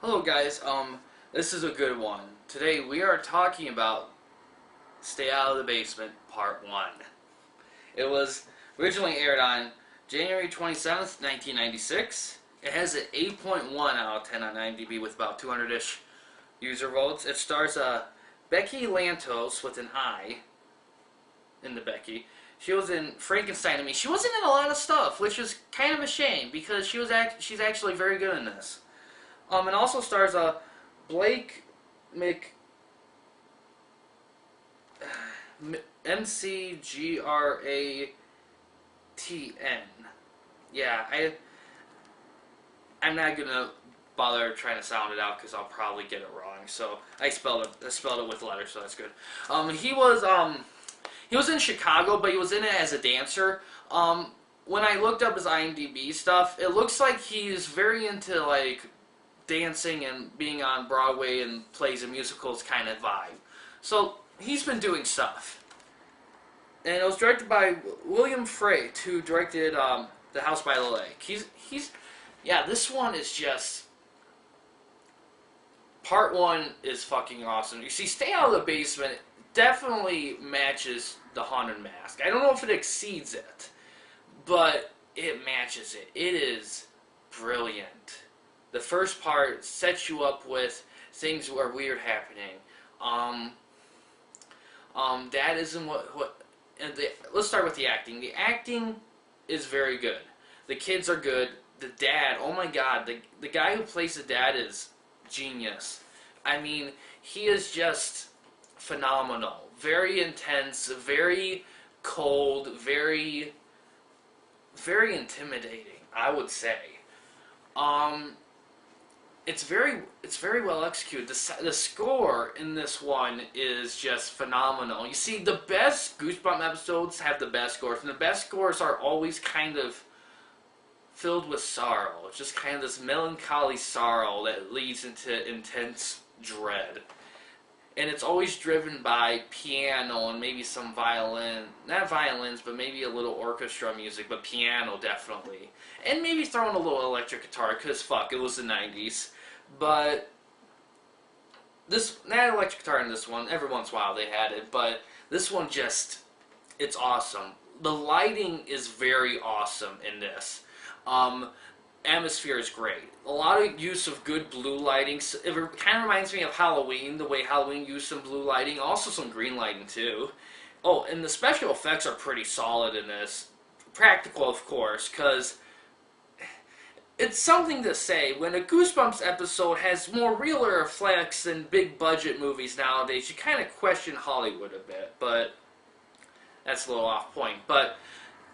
Hello guys, this is a good one. Today we are talking about Stay Out of the Basement Part 1. It was originally aired on January 27th, 1996. It has an 8.1 out of 10 on IMDb with about 200-ish user votes. It stars Becky Lantos with an I in the Becky. She was in Frankenstein. She wasn't in a lot of stuff, which is kind of a shame because she's actually very good in this. It also stars Blake McGratn. Yeah, I'm not gonna bother trying to sound it out because I'll probably get it wrong. So I spelled it with letters, so that's good. He was in Chicago, but he was in it as a dancer. When I looked up his IMDb stuff, it looks like he's very into like dancing and being on Broadway and plays and musicals kind of vibe. So he's been doing stuff. And it was directed by William Frey, who directed The House by the Lake. Yeah, this one is just... Part 1 is fucking awesome. You see, Stay Out of the Basement definitely matches The Haunted Mask. I don't know if it exceeds it, but it matches it. It is brilliant. The first part sets you up with things that are weird happening. That isn't let's start with the acting. The acting is very good. The kids are good. The dad, oh my god, the guy who plays the dad is genius. I mean, he is just phenomenal. Very intense, very cold, very intimidating, I would say. It's very well executed. The score in this one is just phenomenal. You see, the best Goosebumps episodes have the best scores, and the best scores are always kind of filled with sorrow. It's just kind of this melancholy sorrow that leads into intense dread. And it's always driven by piano and maybe some violin. Not violins, but maybe a little orchestra music, but piano definitely. And maybe throwing a little electric guitar, because fuck, it was the 90s. But not electric guitar in this one, every once in a while they had it, but this one just, it's awesome. The lighting is very awesome in this. Atmosphere is great. A lot of use of good blue lighting. It kind of reminds me of Halloween, the way Halloween used some blue lighting, also some green lighting too. Oh, and the special effects are pretty solid in this. Practical, of course, because it's something to say when a Goosebumps episode has more realer effects than big budget movies nowadays. You kind of question Hollywood a bit, but that's a little off point. But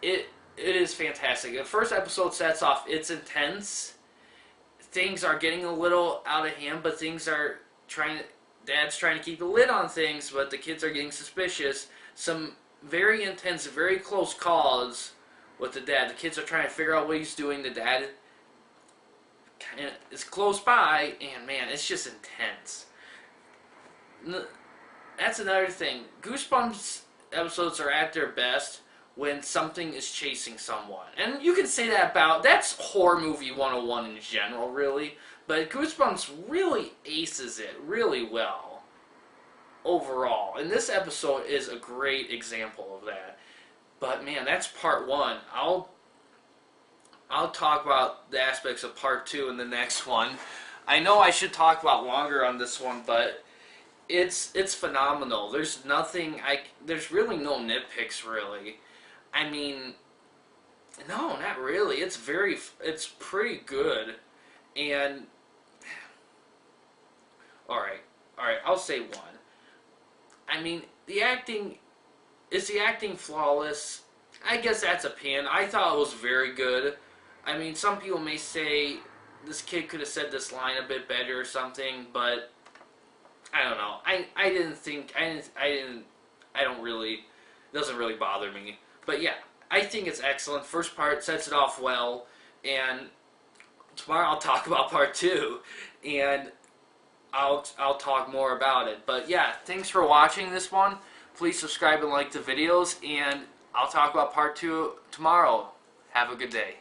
it is fantastic. The first episode sets off, it's intense. Things are getting a little out of hand, but Dad's trying to keep a lid on things, but the kids are getting suspicious. Some very intense, very close calls with the dad. The kids are trying to figure out what he's doing. The dad is close by, and man, it's just intense. That's another thing. Goosebumps episodes are at their best when something is chasing someone. And you can say that that's horror movie 101 in general, really. But Goosebumps really aces it really well overall. And this episode is a great example of that. But man, that's part 1. I'll talk about the aspects of part 2 in the next one. I know I should talk about longer on this one, but it's phenomenal. There's there's really no nitpicks, really. I mean, no, not really. It's pretty good. And all right, I'll say 1. I mean, is the acting flawless? I guess that's a pin. I thought it was very good. I mean, some people may say this kid could have said this line a bit better or something, but I don't know. It doesn't really bother me. But yeah, I think it's excellent. First part sets it off well, and tomorrow I'll talk about part 2, and I'll talk more about it. But yeah, thanks for watching this one. Please subscribe and like the videos, and I'll talk about part 2 tomorrow. Have a good day.